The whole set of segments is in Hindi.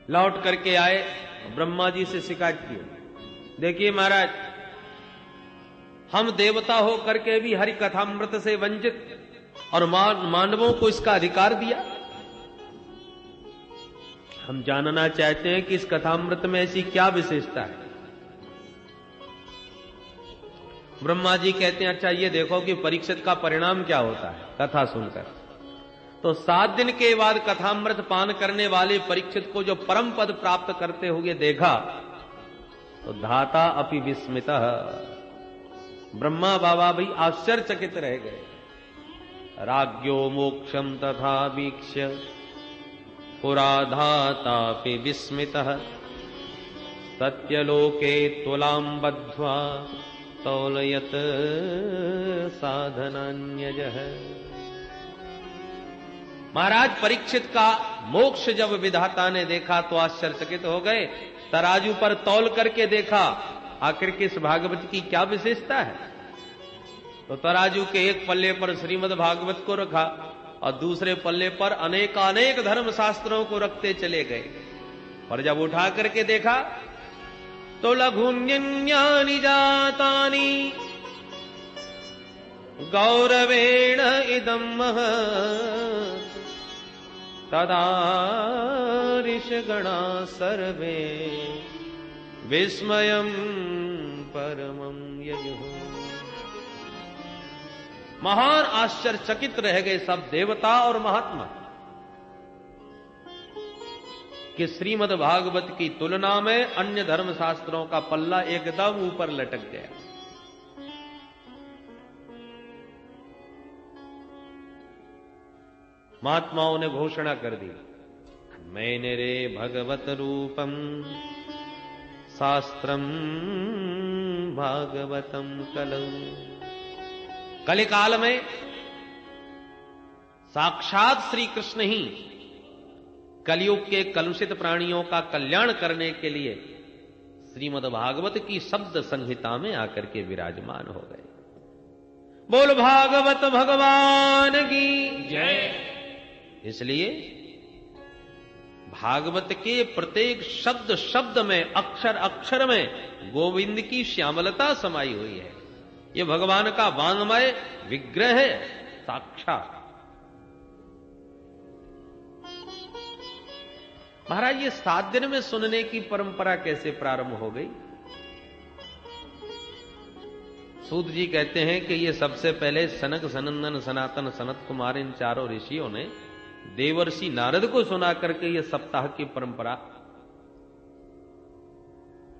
लौट करके आए, ब्रह्मा जी से शिकायत की, देखिए महाराज, हम देवता हो करके भी हरि कथामृत से वंचित और मानवों को इसका अधिकार दिया। हम जानना चाहते हैं कि इस कथामृत में ऐसी क्या विशेषता है। ब्रह्मा जी कहते हैं, अच्छा ये देखो कि परीक्षित का परिणाम क्या होता है कथा सुनकर। तो 7 दिन के बाद कथामृत पान करने वाले परीक्षित को जो परम पद प्राप्त करते हुए देखा तो धाता अपि विस्मितः, ब्रह्मा बाबा भी आश्चर्यचकित रह गए। राज्ञो मोक्षम तथा वीक्ष्य पुरा धातापि विस्मितः, सत्यलोके तुलां बद्ध्वा तौलयत साधनान्यजः। महाराज परीक्षित का मोक्ष जब विधाता ने देखा तो आश्चर्यचकित हो गए। तराजू पर तौल करके देखा आखिर किस भागवत की क्या विशेषता है। तो तराजू के एक पल्ले पर श्रीमद् भागवत को रखा और दूसरे पल्ले पर अनेकानेक धर्म शास्त्रों को रखते चले गए। और जब उठा करके देखा तो लघुन्यन्यानि जातानि गौरवेण इदं महत्, तदा ऋषिगणा सर्वे विस्मयं परमं ययुः। महान आश्चर्यचकित रह गए सब देवता और महात्मा कि श्रीमद् भागवत की तुलना में अन्य धर्म शास्त्रों का पल्ला एकदम ऊपर लटक गया। महात्माओं ने घोषणा कर दी, मैंने रे भगवत रूपम शास्त्रम भागवतम कलौ। कलिकाल में साक्षात श्री कृष्ण ही कलयुग के कलुषित प्राणियों का कल्याण करने के लिए श्रीमद् भागवत की शब्द संहिता में आकर के विराजमान हो गए। बोल भागवत भगवान की जय। इसलिए भागवत के प्रत्येक शब्द शब्द में, अक्षर अक्षर में गोविंद की श्यामलता समाई हुई है। ये भगवान का वांग्मय विग्रह है साक्षात। महाराज ये 7 दिन में सुनने की परंपरा कैसे प्रारंभ हो गई? सूत जी कहते हैं कि ये सबसे पहले सनक सनंदन सनातन सनत कुमार इन चारों ऋषियों ने देवर्षि नारद को सुना करके ये सप्ताह की परंपरा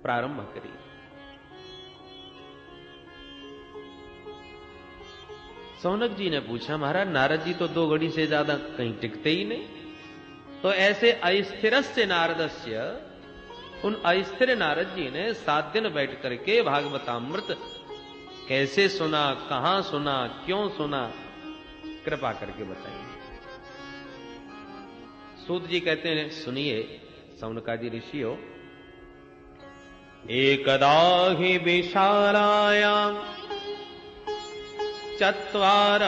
प्रारंभ करी। सौनक जी ने पूछा, महाराज नारद जी तो 2 घड़ी से ज्यादा कहीं टिकते ही नहीं, तो ऐसे अस्थिरस्य नारदस्य, उन अस्थिर नारद जी ने 7 दिन बैठ करके भागवतामृत कैसे सुना, कहां सुना, क्यों सुना, कृपा करके बताइए। सूत जी कहते हैं, सुनिए सौनकादि ऋषियों, एकदा हि विशालायां चत्वार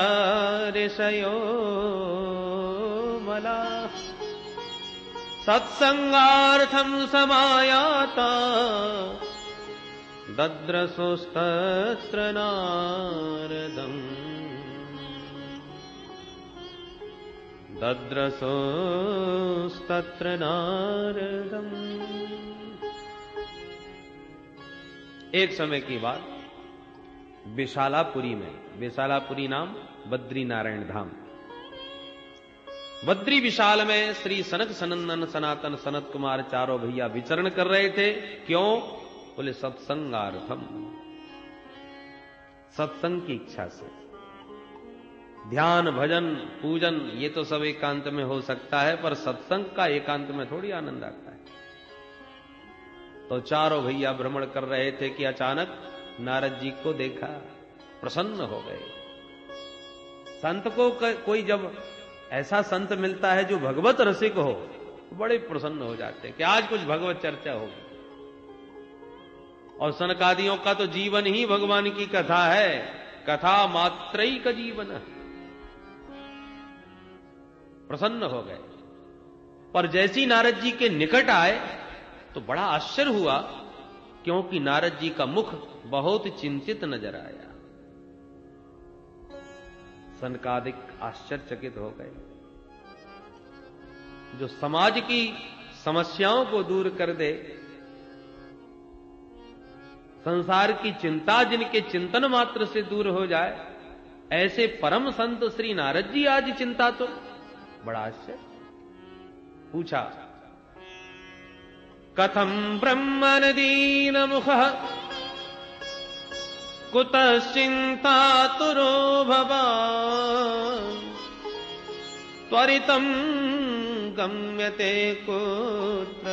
ऋषयो मला सत्संगार्थं समायाता दद्रसोस्तत्र नारदम् दद्रसोस्तत्र नारदम्। एक समय की बात, विशालापुरी में, विशालापुरी नाम बद्री नारायण धाम, बद्री विशाल में श्री सनक सनंदन सनातन सनत कुमार चारों भैया विचरण कर रहे थे। क्यों? बोले सत्संगार्थम, सत्संग की इच्छा से। ध्यान भजन पूजन ये तो सब एकांत में हो सकता है, पर सत्संग का एकांत में थोड़ी आनंद आता है। तो चारों भैया भ्रमण कर रहे थे कि अचानक नारद जी को देखा, प्रसन्न हो गए। संत को कोई जब ऐसा संत मिलता है जो भगवत रसिक हो, बड़े प्रसन्न हो जाते हैं कि आज कुछ भगवत चर्चा होगी। और सनकादियों का तो जीवन ही भगवान की कथा है, कथा मात्रई का जीवन है। प्रसन्न हो गए। और जैसी नारद जी के निकट आए तो बड़ा आश्चर्य हुआ, क्योंकि नारद जी का मुख बहुत चिंतित नजर आया। सनकादिक आश्चर्यचकित हो गए। जो समाज की समस्याओं को दूर कर दे, संसार की चिंता जिनके चिंतन मात्र से दूर हो जाए, ऐसे परम संत श्री नारद जी आज चिंता तो बड़ा आश्चर्य। पूछा, कथम ब्रह्मन दीन मुख कुतश्चिंतातुरो भवान् त्वरितं गम्यते कुत्र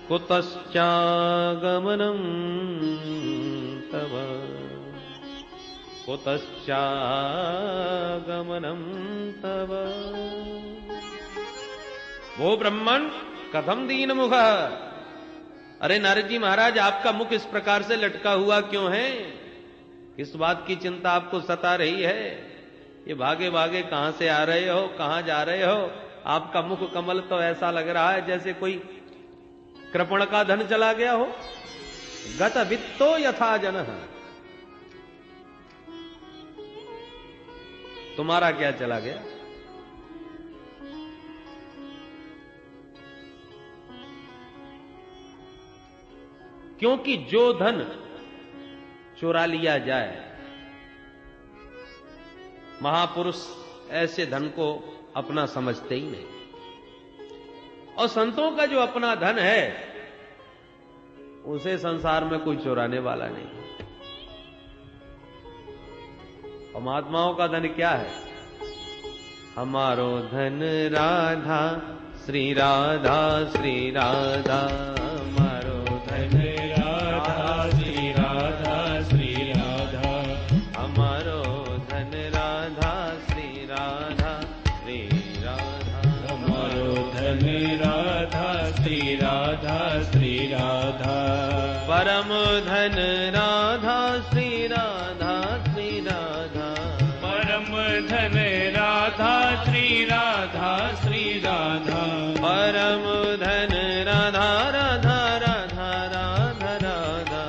कुतश्चागमनं तव कुतश्चागमनं तव। वो ब्रह्मण कथम दीन मुख। अरे नारद जी महाराज, आपका मुख इस प्रकार से लटका हुआ क्यों है? किस बात की चिंता आपको सता रही है? ये भागे भागे कहां से आ रहे हो, कहां जा रहे हो? आपका मुख कमल तो ऐसा लग रहा है जैसे कोई कृपण का धन चला गया हो। गत वित्तो यथा जनः। तुम्हारा क्या चला गया? क्योंकि जो धन चुरा लिया जाए, महापुरुष ऐसे धन को अपना समझते ही नहीं। और संतों का जो अपना धन है, उसे संसार में कोई चुराने वाला नहीं। और महात्माओं का धन क्या है? हमारो धन राधा श्री राधा श्री राधा। हमारो धन राधा श्री राधा श्री राधा। हमारो धन राधा श्री राधा श्री राधा। हमारो धन राधा श्री राधा श्री राधा। परम धन राधा श्री राधा श्री राधा। परम धन राधा श्री राधा श्री राधा। परम धन राधा राधा राधा राधा राधा।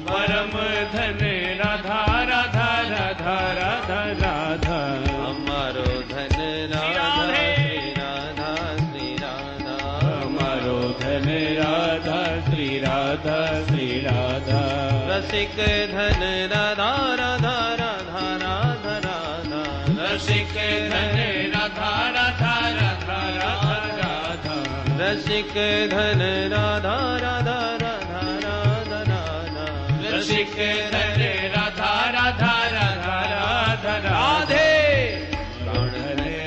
परम धन राधा राधा राधा राधा राधा। हमारो धन राधा श्री राधा श्री राधा। हमारो धन राधा श्री राधा श्री राधा। रसिक धन राधा राधा राधा राधा राधा। रसिक धन राधा राधा राधा राधा राधा। रसिक धन राधा राधा राधा राधा राधा। रसिक धन राधा राधा राधा राधा राधे। प्राण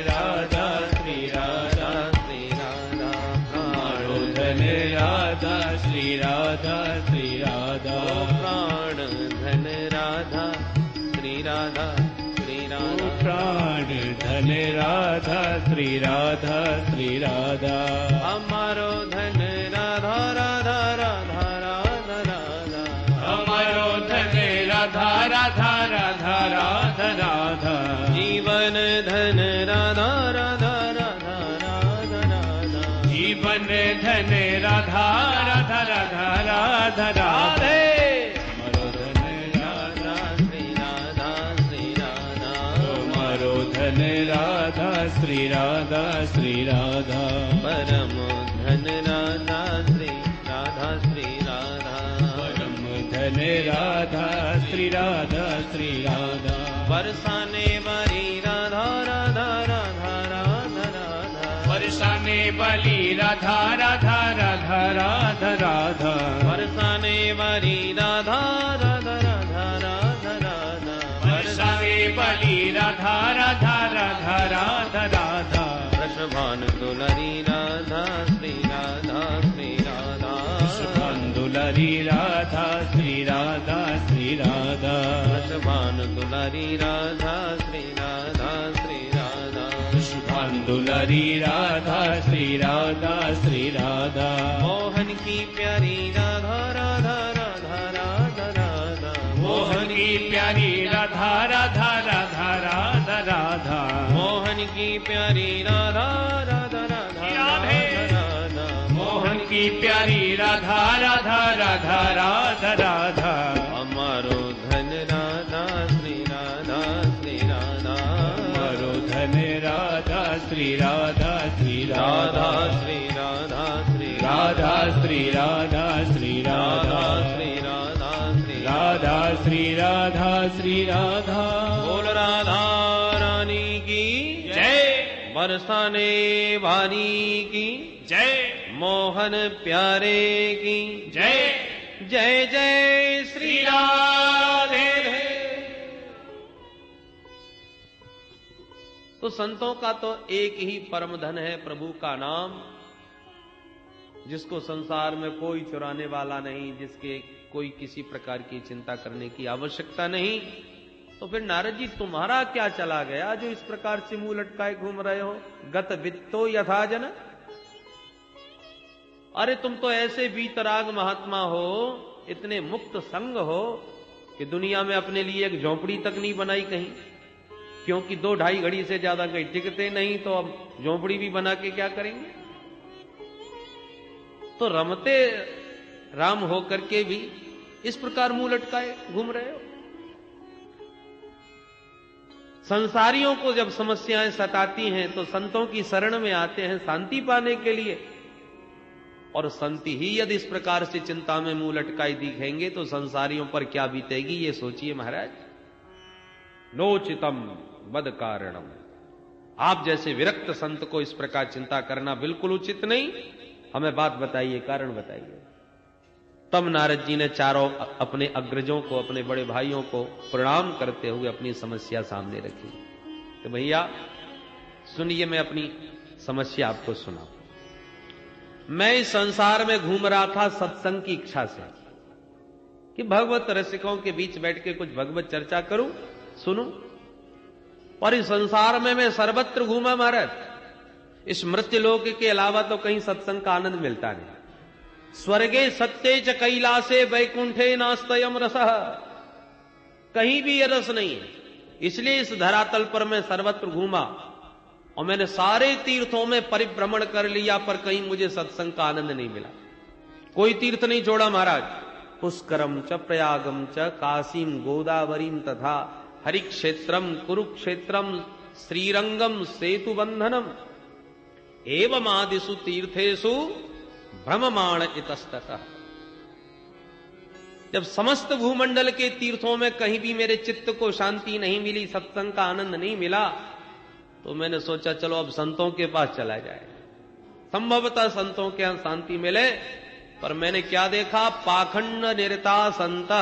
राधा श्री राधा श्री राधा। हमारो धन राधा श्री राधा श्री राधा। प्राण धन राधा श्री राधा श्री राधा। प्राण धन राधा श्री राधा श्री राधा। हमारो धन राधा राधा राधा राधा राधा। हमारो धन राधा राधा राधा राधा राधा। जीवन धन राधा राधा राधा राधा राधा। जीवन धन राधा राधा राधा राधा राधे। हमारो धन राधा श्री राधा श्री राधा। हमारो धन राधा श्री राधा श्री राधा। परम धन राधा श्री राधा श्री राधा। परम धन राधा श्री राधा श्री राधा। बरसाने वाली राधा राधा राधा राधा राधा। बरसाने वाली राधा राधा राधा राधा राधा। बरसाने वाली राधा राधा राधा राधा राधा। बरसाने वाली राधा राधा राधा राधा राधा। वृषभान दुलरी राधा श्री राधा श्री राधा। वृषभान दुलरी राधा श्री राधा श्री राधा। वृषभान दुलरी राधा श्री राधा श्री राधा। वृषभान दुलरी राधा श्री राधा श्री राधा। मोहन की प्यारी राधा राधा राधा राधा राधा। मोहन की प्यारी राधा राधा राधा राधा राधा। मोहन की प्यारी राधा राधा राधा राधा। की प्यारी राधा राधा राधा राधा राधा। हमारो धन राधा श्री राधा श्री राधा, हमारो धन राधा श्री राधा श्री राधा राधा श्री राधा श्री राधा श्री राधा श्री राधा राधा श्री राधा श्री राधा श्री राधा श्री राधा। बोल राधा रानी की जय, बरसाने वाली की जय, मोहन प्यारे की जय, जय जय श्री राधे। तो संतों का तो एक ही परम धन है प्रभु का नाम, जिसको संसार में कोई चुराने वाला नहीं, जिसके कोई किसी प्रकार की चिंता करने की आवश्यकता नहीं। तो फिर नारद जी तुम्हारा क्या चला गया जो इस प्रकार से मुंह लटकाए घूम रहे हो? गत वित्तो यथा जन, अरे तुम तो ऐसे वीतराग महात्मा हो, इतने मुक्त संग हो कि दुनिया में अपने लिए एक झोंपड़ी तक नहीं बनाई कहीं, क्योंकि 2-2.5 घड़ी से ज्यादा कहीं टिकते नहीं, तो अब झोंपड़ी भी बना के क्या करेंगे? तो रमते राम होकर के भी इस प्रकार मुंह लटकाए घूम रहे हो। संसारियों को जब समस्याएं सताती हैं तो संतों की शरण में आते हैं शांति पाने के लिए, और संति ही यदि इस प्रकार से चिंता में मुंह लटकाई दिखेंगे तो संसारियों पर क्या बीतेगी ये सोचिए महाराज। नोचितम बद कारणम, आप जैसे विरक्त संत को इस प्रकार चिंता करना बिल्कुल उचित नहीं। हमें बात बताइए, कारण बताइए। तब नारद जी ने चारों अपने अग्रजों को, अपने बड़े भाइयों को प्रणाम करते हुए अपनी समस्या सामने रखी कि भैया सुनिए, मैं अपनी समस्या आपको सुना। मैं इस संसार में घूम रहा था सत्संग की इच्छा से कि भगवत रसिकों के बीच बैठ के कुछ भगवत चर्चा करूं, सुनूं, और इस संसार में मैं सर्वत्र घूमा महाराज। इस मृत्यु लोक के अलावा तो कहीं सत्संग का आनंद मिलता नहीं। स्वर्गे सत्ये च कैलासे वैकुंठे नास्तयम रसः, कहीं भी ये रस नहीं है। इसलिए इस धरातल पर मैं सर्वत्र घूमा और मैंने सारे तीर्थों में परिभ्रमण कर लिया, पर कहीं मुझे सत्संग का आनंद नहीं मिला। कोई तीर्थ नहीं छोड़ा महाराज। पुष्करम च प्रयागम च काशीम गोदावरीम तथा हरिक्षेत्रम कुरुक्षेत्रम श्रीरंगम सेतु बंधनम एवं आदिषु तीर्थेषु भ्रममाण इतस्ततः। जब समस्त भूमंडल के तीर्थों में कहीं भी मेरे चित्त को शांति नहीं मिली, सत्संग का आनंद नहीं मिला, तो मैंने सोचा चलो अब संतों के पास चला जाए, संभवतः संतों के यहां शांति मिले। पर मैंने क्या देखा? पाखंड निरता संत,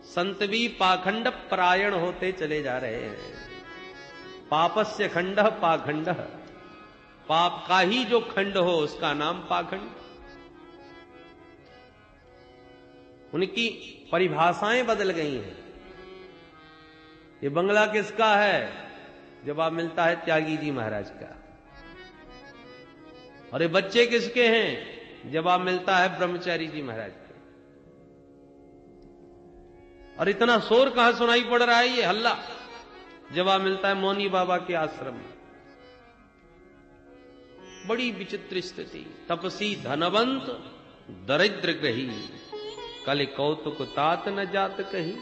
संत भी पाखंड परायण होते चले जा रहे हैं। पापस्य खंड पाखंड, पाप का ही जो खंड हो उसका नाम पाखंड। उनकी परिभाषाएं बदल गई हैं। ये बंगला किसका है? जवाब मिलता है त्यागी जी महाराज का। और ये बच्चे किसके हैं? जवाब मिलता है ब्रह्मचारी जी महाराज के। और इतना शोर कहां सुनाई पड़ रहा है, ये हल्ला? जवाब मिलता है मौनी बाबा के आश्रम में। बड़ी विचित्र स्थिति। तपसी धनवंत दरिद्र ग्रही, कल कौतुक तात न जात कही।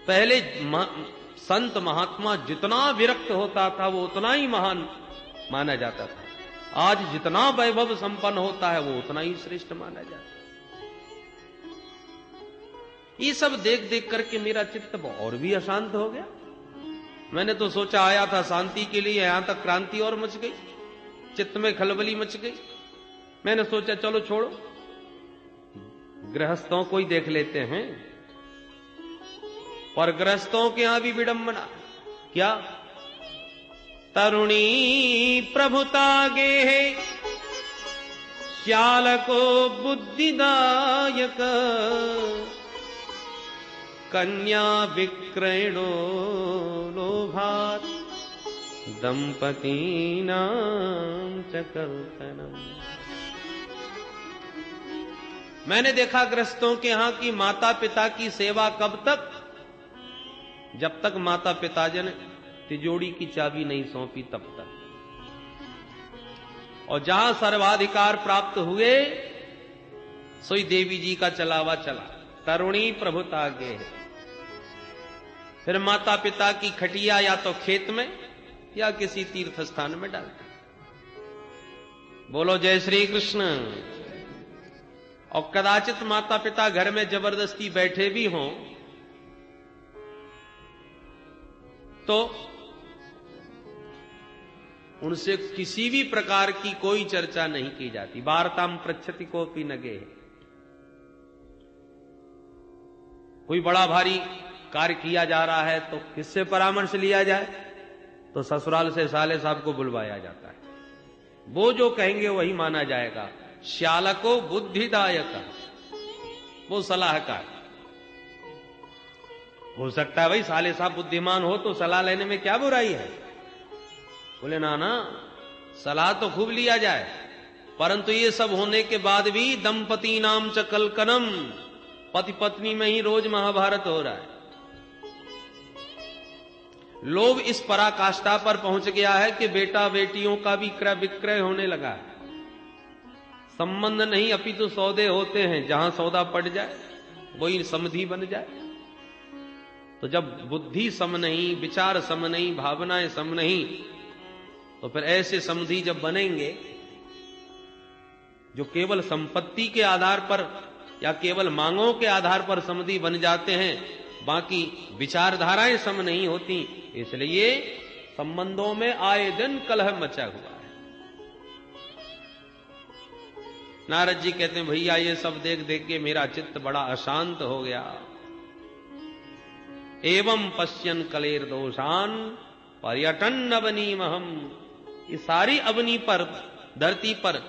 पहले संत महात्मा जितना विरक्त होता था वो उतना ही महान माना जाता था। आज जितना वैभव संपन्न होता है वो उतना ही श्रेष्ठ माना जाता है। ये सब देख देख करके मेरा चित्त और भी अशांत हो गया। मैंने तो सोचा आया था शांति के लिए, यहां तक क्रांति और मच गई, चित्त में खलबली मच गई। मैंने सोचा चलो छोड़ो, गृहस्थों को ही देख लेते हैं। और गृहस्थों के यहां भी विडंबना क्या? तरुणी प्रभुता गे है श्याल को बुद्धिदायक, कन्या विक्रयणो लोभात दंपती नाम च कल्पनम। मैंने देखा गृहस्थों के यहां की माता पिता की सेवा कब तक? जब तक माता पिताजी ने तिजोरी की चाबी नहीं सौंपी तब तक। और जहां सर्वाधिकार प्राप्त हुए सोई देवी जी का चलावा चला, तरुणी प्रभुता गे है। फिर माता पिता की खटिया या तो खेत में या किसी तीर्थ स्थान में डाल दी। बोलो जय श्री कृष्ण। और कदाचित माता पिता घर में जबरदस्ती बैठे भी हों तो उनसे किसी भी प्रकार की कोई चर्चा नहीं की जाती। वार्ताम पृच्छति कोपि न गेह। कोई बड़ा भारी कार्य किया जा रहा है तो किससे परामर्श लिया जाए? तो ससुराल से साले साहब को बुलवाया जाता है। वो जो कहेंगे वही माना जाएगा। श्यालको बुद्धिदायक, वो सलाहकार। हो सकता है भाई साले साहब बुद्धिमान हो तो सलाह लेने में क्या बुराई है। बोले ना, सलाह तो खूब लिया जाए, परंतु ये सब होने के बाद भी दंपति नाम च कलकनम, पति पत्नी में ही रोज महाभारत हो रहा है। लोभ इस पराकाष्ठा पर पहुंच गया है कि बेटा बेटियों का भी क्रय विक्रय होने लगा है। संबंध नहीं अपितु सौदे होते हैं, जहां सौदा पड़ जाए वही समधि बन जाए। तो जब बुद्धि सम नहीं, विचार सम नहीं, भावनाएं सम नहीं, तो फिर ऐसे समधि जब बनेंगे जो केवल संपत्ति के आधार पर या केवल मांगों के आधार पर समधि बन जाते हैं, बाकी विचारधाराएं सम नहीं होती, इसलिए संबंधों में आए दिन कलह मचा हुआ है। नारद जी कहते हैं भैया ये सब देख देख के मेरा चित्त बड़ा अशांत हो गया। एवं पश्यन कलेर दोषान पर्यटन अवनी महम। ये सारी अवनी पर, धरती पर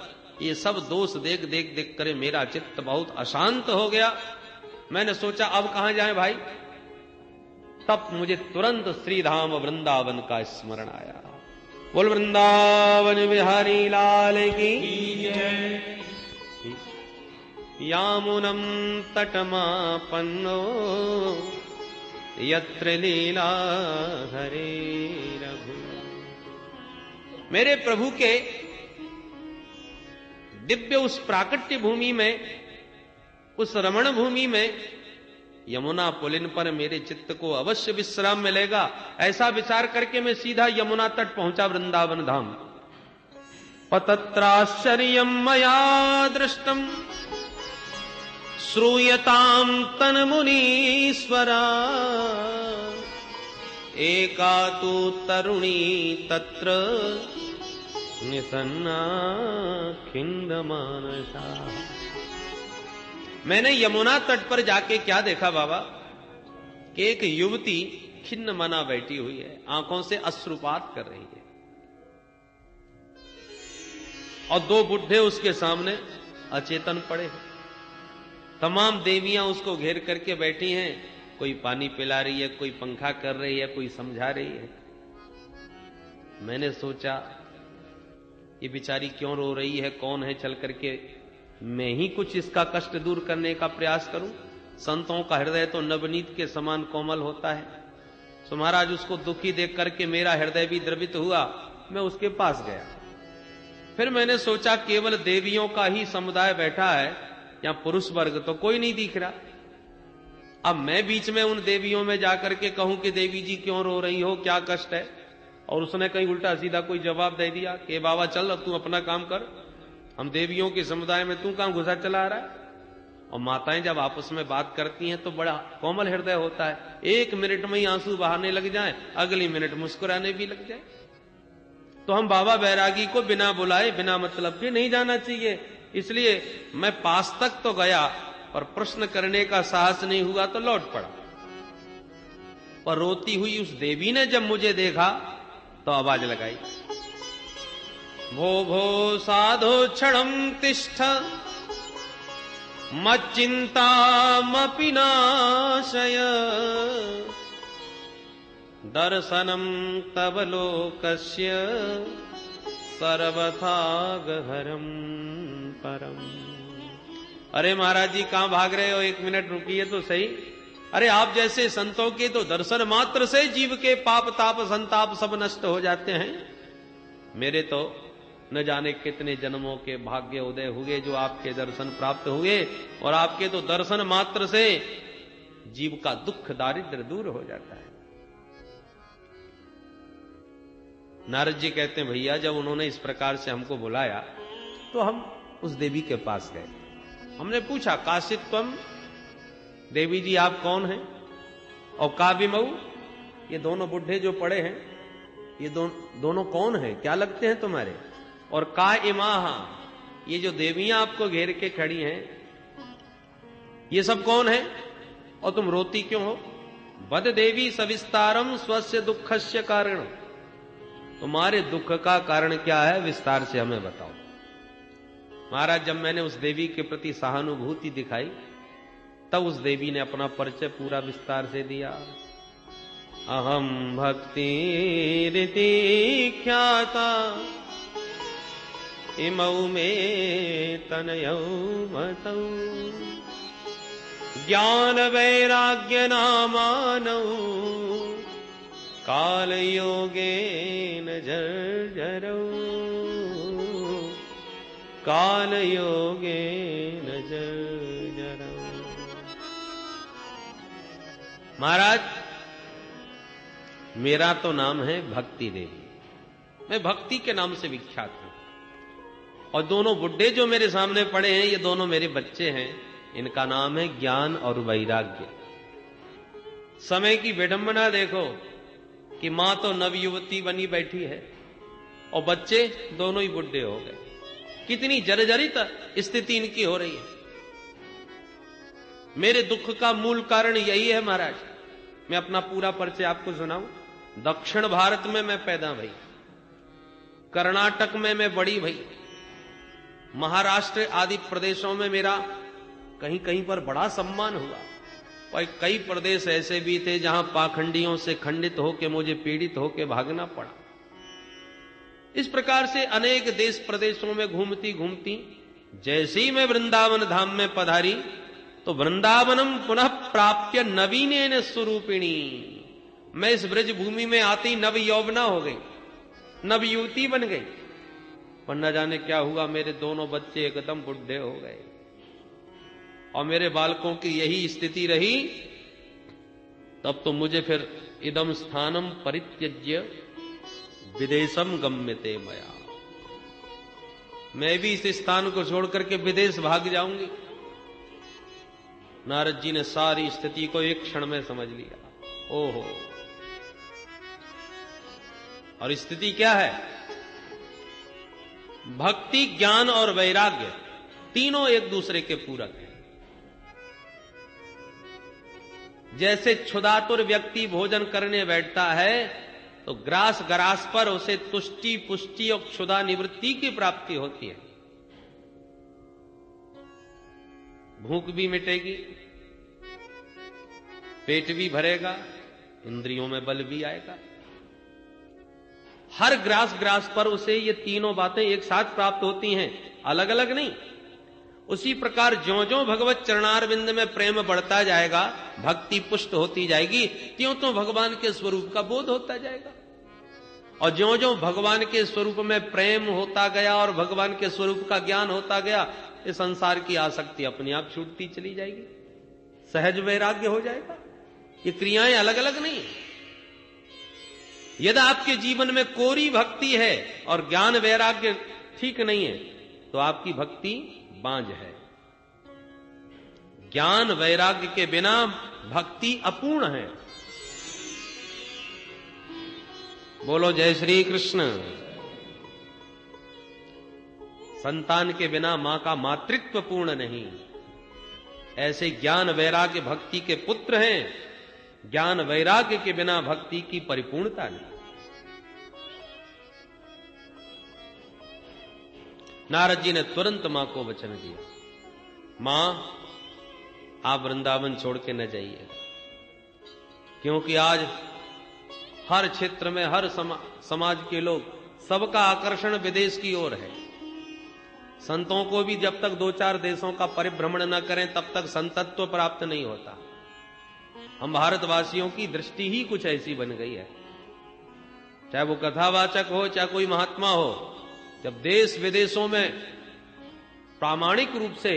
ये सब दोष देख देख देख कर मेरा चित्त बहुत अशांत हो गया। मैंने सोचा अब कहां जाएं भाई। तब मुझे तुरंत श्रीधाम वृंदावन का स्मरण आया। बोल वृंदावन बिहारी लाल की जय। यामुनम तटमापन्नो यत्र लीला हरे रघु। मेरे प्रभु के दिव्य उस प्राकट्य भूमि में, उस रमण भूमि में, यमुना पुलिन पर मेरे चित्त को अवश्य विश्राम मिलेगा, ऐसा विचार करके मैं सीधा यमुना तट पहुंचा, वृंदावन धाम। पतत्राश्चर्यं मया दृष्टम श्रूयताम तन मुनीश्वरा। एका तु तरुणी तत्र निसन्ना खिंडमानसा। मैंने यमुना तट पर जाके क्या देखा बाबा कि एक युवती खिन्न मना बैठी हुई है, आंखों से अश्रुपात कर रही है, और दो बुढ़े उसके सामने अचेतन पड़े हैं। तमाम देवियां उसको घेर करके बैठी हैं, कोई पानी पिला रही है, कोई पंखा कर रही है, कोई समझा रही है। मैंने सोचा ये बेचारी क्यों रो रही है, कौन है, चल करके मैं ही कुछ इसका कष्ट दूर करने का प्रयास करूं। संतों का हृदय तो नवनीत के समान कोमल होता है। सो महाराज उसको दुखी देख करके मेरा हृदय भी द्रवित हुआ, मैं उसके पास गया। फिर मैंने सोचा केवल देवियों का ही समुदाय बैठा है, यहां पुरुष वर्ग तो कोई नहीं दिख रहा। अब मैं बीच में उन देवियों में जाकर के कहूं कि देवी जी क्यों रो रही हो, क्या कष्ट है, और उसने कहीं उल्टा सीधा कोई जवाब दे दिया कि बाबा चल अब तू अपना काम कर, हम देवियों के समुदाय में तू कहां घुसा चला रहा है। और माताएं जब आपस में बात करती हैं तो बड़ा कोमल हृदय होता है, एक मिनट में ही आंसू बहाने लग जाए, अगली मिनट मुस्कुराने भी लग जाए। तो हम बाबा बैरागी को बिना बुलाए, बिना मतलब के नहीं जाना चाहिए। इसलिए मैं पास तक तो गया, पर प्रश्न करने का साहस नहीं हुआ तो लौट पड़ा। पर रोती हुई उस देवी ने जब मुझे देखा तो आवाज लगाई, भो भो साधो क्षणं तिष्ठ मच्चिंतामपि नाशय। दर्शनं तव लोकस्य सर्वथा गहरं परम। अरे महाराज जी कहां भाग रहे हो, एक मिनट रुकिए तो सही। अरे आप जैसे संतों के तो दर्शन मात्र से जीव के पाप ताप संताप सब नष्ट हो जाते हैं। मेरे तो न जाने कितने जन्मों के भाग्य उदय हुए जो आपके दर्शन प्राप्त हुए, और आपके तो दर्शन मात्र से जीव का दुख दारिद्र दूर हो जाता है। नारद जी कहते हैं, भैया जब उन्होंने इस प्रकार से हमको बुलाया तो हम उस देवी के पास गए। हमने पूछा, काशित्वम, देवी जी आप कौन हैं? और काविमऊ, ये दोनों बुढ़े जो पड़े हैं ये दोनों कौन हैं, क्या लगते हैं तुम्हारे? और का इमाहा, ये जो देवियां आपको घेर के खड़ी हैं ये सब कौन है? और तुम रोती क्यों हो? वद देवी सविस्तारम स्वस्य दुखस्य कारण, तुम्हारे दुख का कारण क्या है, विस्तार से हमें बताओ। महाराज जब मैंने उस देवी के प्रति सहानुभूति दिखाई तब उस देवी ने अपना परिचय पूरा विस्तार से दिया। अहम भक्ति रीति ख्याता इमौ में तनयौ मतौ, ज्ञान वैराग्य नामानौ, काल योगेन जर्जरौ, काल योगेन जर्जरौ। महाराज मेरा तो नाम है भक्ति देवी, मैं भक्ति के नाम से विख्यात हूं, और दोनों बुड्ढे जो मेरे सामने पड़े हैं ये दोनों मेरे बच्चे हैं, इनका नाम है ज्ञान और वैराग्य। समय की विडंबना देखो कि मां तो नवयुवती बनी बैठी है और बच्चे दोनों ही बुड्ढे हो गए। कितनी जर्जरित स्थिति इनकी हो रही है। मेरे दुख का मूल कारण यही है महाराज। मैं अपना पूरा परिचय आपको सुनाऊं। दक्षिण भारत में मैं पैदा भई, कर्नाटक में मैं बड़ी भई, महाराष्ट्र आदि प्रदेशों में मेरा कहीं कहीं पर बड़ा सम्मान हुआ, और कई प्रदेश ऐसे भी थे जहां पाखंडियों से खंडित होकर मुझे पीड़ित होकर भागना पड़ा। इस प्रकार से अनेक देश प्रदेशों में घूमती घूमती जैसे ही मैं वृंदावन धाम में पधारी तो वृंदावनम पुनः प्राप्य नवीनेन स्वरूपिणी, मैं इस ब्रज भूमि में आती नव यौवना हो गई, नव युवती बन गई। पर न जाने क्या हुआ, मेरे दोनों बच्चे एकदम बुढ़े हो गए, और मेरे बालकों की यही स्थिति रही। तब तो मुझे फिर इदम स्थानम परित्यज्य विदेशम गम्यते मया, मैं भी इस स्थान को छोड़ करके विदेश भाग जाऊंगी। नारद जी ने सारी स्थिति को एक क्षण में समझ लिया। ओहो, और स्थिति क्या है? भक्ति, ज्ञान और वैराग्य तीनों एक दूसरे के पूरक हैं। जैसे क्षुधातुर व्यक्ति भोजन करने बैठता है तो ग्रास ग्रास पर उसे तुष्टि पुष्टि और क्षुधा निवृत्ति की प्राप्ति होती है। भूख भी मिटेगी, पेट भी भरेगा, इंद्रियों में बल भी आएगा। हर ग्रास ग्रास पर उसे ये तीनों बातें एक साथ प्राप्त होती हैं, अलग अलग नहीं। उसी प्रकार ज्यों ज्यों भगवत चरणारविंद में प्रेम बढ़ता जाएगा, भक्ति पुष्ट होती जाएगी, त्यों त्यों भगवान के स्वरूप का बोध होता जाएगा। और ज्यों ज्यों भगवान के स्वरूप में प्रेम होता गया और भगवान के स्वरूप का ज्ञान होता गया, इस संसार की आसक्ति अपने आप छूटती चली जाएगी, सहज वैराग्य हो जाएगा। ये क्रियाएं अलग अलग नहीं। यदि आपके जीवन में कोरी भक्ति है और ज्ञान वैराग्य ठीक नहीं है तो आपकी भक्ति बांझ है। ज्ञान वैराग्य के बिना भक्ति अपूर्ण है। बोलो जय श्री कृष्ण। संतान के बिना मां का मातृत्व पूर्ण नहीं। ऐसे ज्ञान वैराग्य भक्ति के पुत्र हैं। ज्ञान वैराग्य के बिना भक्ति की परिपूर्णता नहीं। नारद जी ने तुरंत मां को वचन दिया, मां आप वृंदावन छोड़ के न जाइए, क्योंकि आज हर क्षेत्र में हर समाज के लोग, सबका आकर्षण विदेश की ओर है। संतों को भी जब तक 2-4 देशों का परिभ्रमण न करें तब तक संतत्व प्राप्त नहीं होता। हम भारतवासियों की दृष्टि ही कुछ ऐसी बन गई है, चाहे वो कथावाचक हो चाहे कोई महात्मा हो, जब देश विदेशों में प्रामाणिक रूप से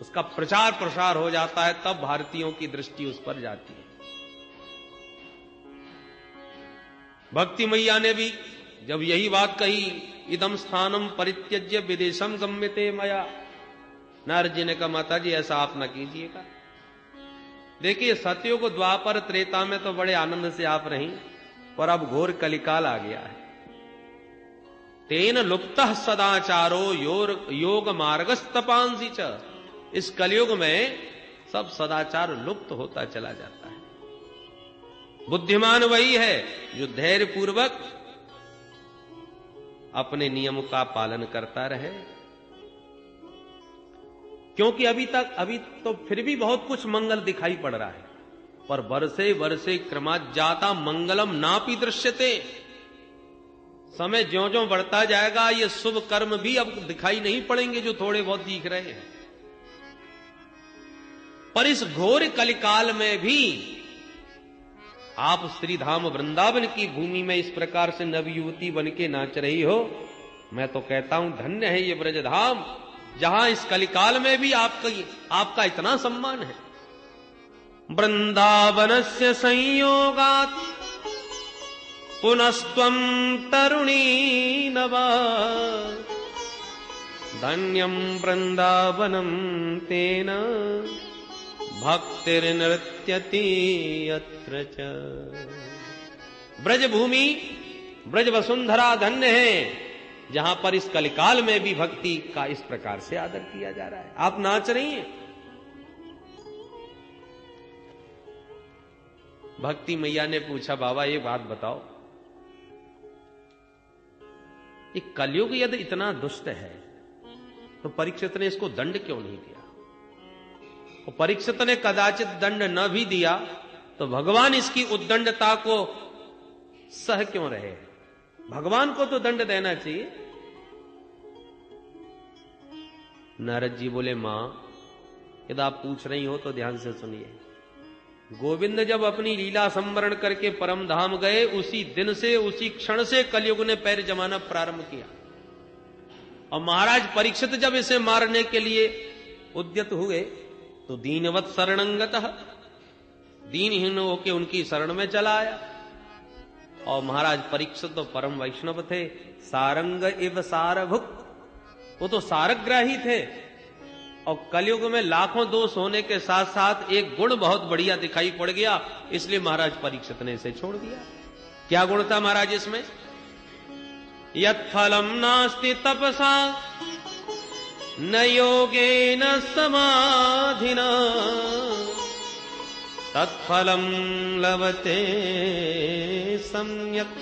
उसका प्रचार प्रसार हो जाता है, तब भारतीयों की दृष्टि उस पर जाती है। भक्ति मैया ने भी जब यही बात कही, इदम स्थानम परित्यज्य विदेशम गम्यते मया, नारद जी ने कहा माता जी ऐसा आप न कीजिएगा। देखिए सतयुग द्वापर त्रेता में तो बड़े आनंद से आप रही, पर अब घोर कलिकाल आ गया है। तेन लुप्तः सदाचारो योग मार्गस्तपांसी च, इस कलयुग में सब सदाचार लुप्त होता चला जाता है। बुद्धिमान वही है जो धैर्य पूर्वक अपने नियम का पालन करता रहे, क्योंकि अभी तो फिर भी बहुत कुछ मंगल दिखाई पड़ रहा है, पर वर्षे वर्षे क्रमात् जाता मंगलम नापि दृश्यते। समय ज्यों ज्यों बढ़ता जाएगा ये शुभ कर्म भी अब दिखाई नहीं पड़ेंगे जो थोड़े बहुत दिख रहे हैं। पर इस घोर कलिकाल में भी आप श्रीधाम वृंदावन की भूमि में इस प्रकार से नवयुवती बन के नाच रही हो, मैं तो कहता हूं धन्य है ये ब्रजधाम, जहां इस कलिकाल में भी आपका इतना सम्मान है। वृंदावनस्य संयोगात् पुनस्त्वं तरुणी नवा, धन्यं वृंदावनं तेन भक्तिर्नृत्यति यत्र च। ब्रज भूमि ब्रज वसुंधरा धन्य है, जहां पर इस कलिकाल में भी भक्ति का इस प्रकार से आदर किया जा रहा है। आप नाच रही हैं। भक्ति मैया ने पूछा बाबा ये बात बताओ, ये कलयुग यदि इतना दुष्ट है तो परीक्षित ने इसको दंड क्यों नहीं दिया? और परीक्षित ने कदाचित दंड न भी दिया तो भगवान इसकी उद्दंडता को सह क्यों रहे? भगवान को तो दंड देना चाहिए। नारद जी बोले मां यदि आप पूछ रही हो तो ध्यान से सुनिए। गोविंद जब अपनी लीला संवरण करके परम धाम गए, उसी दिन से उसी क्षण से कलयुग ने पैर जमाना प्रारंभ किया। और महाराज परीक्षित जब इसे मारने के लिए उद्यत हुए तो दीनवत शरणंगतः, दीनहीन होके उनकी शरण में चला आया। और महाराज परीक्षित तो परम वैष्णव थे, सारंग इव सारभुक, वो तो सारग्राही थे। और कलयुग में लाखों दोष होने के साथ साथ एक गुण बहुत बढ़िया दिखाई पड़ गया, इसलिए महाराज परीक्षित ने इसे छोड़ दिया। क्या गुण था महाराज इसमें? यत् फलम नास्ति तपसा न योगेन समाधिना, तत्फलम लभते सम्यक्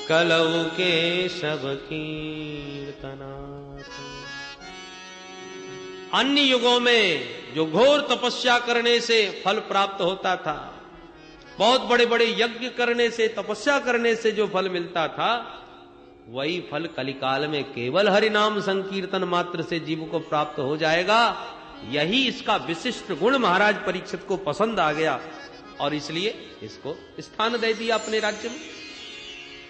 कलौ केशव कीर्तनात्। अन्य युगों में जो घोर तपस्या करने से फल प्राप्त होता था, बहुत बड़े बड़े यज्ञ करने से, तपस्या करने से जो फल मिलता था, वही फल कलिकाल में केवल हरि नाम संकीर्तन मात्र से जीव को प्राप्त हो जाएगा। यही इसका विशिष्ट गुण महाराज परीक्षित को पसंद आ गया और इसलिए इसको स्थान दे दिया अपने राज्य में।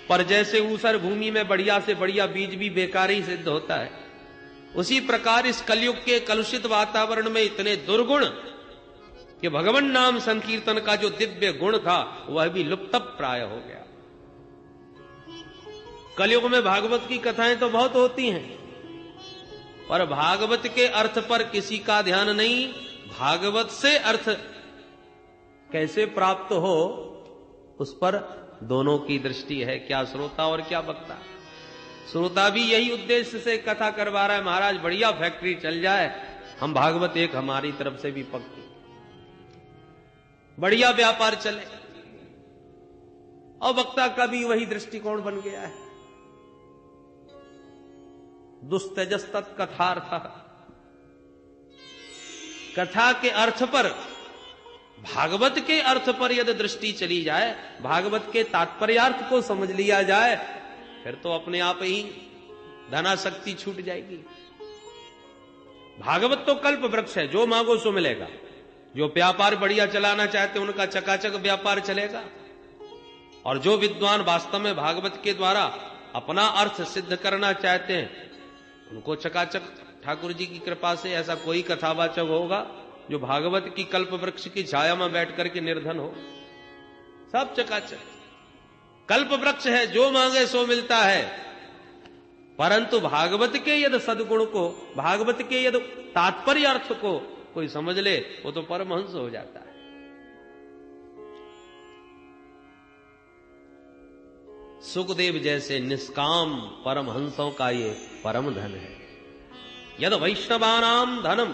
पर जैसे ऊसर भूमि में बढ़िया से बढ़िया बीज भी बेकार ही सिद्ध होता है, उसी प्रकार इस कलयुग के कलुषित वातावरण में इतने दुर्गुण कि भगवान नाम संकीर्तन का जो दिव्य गुण था वह भी लुप्त प्राय हो गया। कलयुग में भागवत की कथाएं तो बहुत होती हैं, पर भागवत के अर्थ पर किसी का ध्यान नहीं। भागवत से अर्थ कैसे प्राप्त हो उस पर दोनों की दृष्टि है, क्या श्रोता और क्या वक्ता। श्रोता भी यही उद्देश्य से कथा करवा रहा है, महाराज बढ़िया फैक्ट्री चल जाए, हम भागवत एक हमारी तरफ से भी पक्की, बढ़िया व्यापार चले। और वक्ता का भी वही दृष्टिकोण बन गया है। दुस्तजस्तत् कथार्थ, कथा के अर्थ पर, भागवत के अर्थ पर यदि दृष्टि चली जाए, भागवत के तात्पर्यार्थ को समझ लिया जाए, फिर तो अपने आप ही धनाशक्ति छूट जाएगी। भागवत तो कल्प वृक्ष है, जो मांगो सो मिलेगा। जो व्यापार बढ़िया चलाना चाहते उनका चकाचक व्यापार चलेगा। और जो विद्वान वास्तव में भागवत के द्वारा अपना अर्थ सिद्ध करना चाहते हैं उनको चकाचक ठाकुर जी की कृपा से ऐसा कोई कथावाचक होगा जो भागवत की कल्प वृक्ष की छाया में बैठ करके निर्धन हो। सब चकाचक कल्प वृक्ष है, जो मांगे सो मिलता है। परंतु भागवत के यदि सद्गुण को, भागवत के यदि तात्पर्य अर्थ को कोई समझ ले वो तो परमहंस हो जाता है। सुखदेव जैसे निष्काम परमहंसों का ये परम धन है। यद वैष्णवानाम धनम,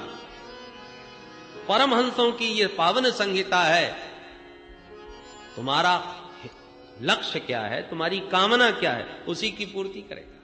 परमहंसों की ये पावन संहिता है। तुम्हारा लक्ष्य क्या है, तुम्हारी कामना क्या है, उसी की पूर्ति करें।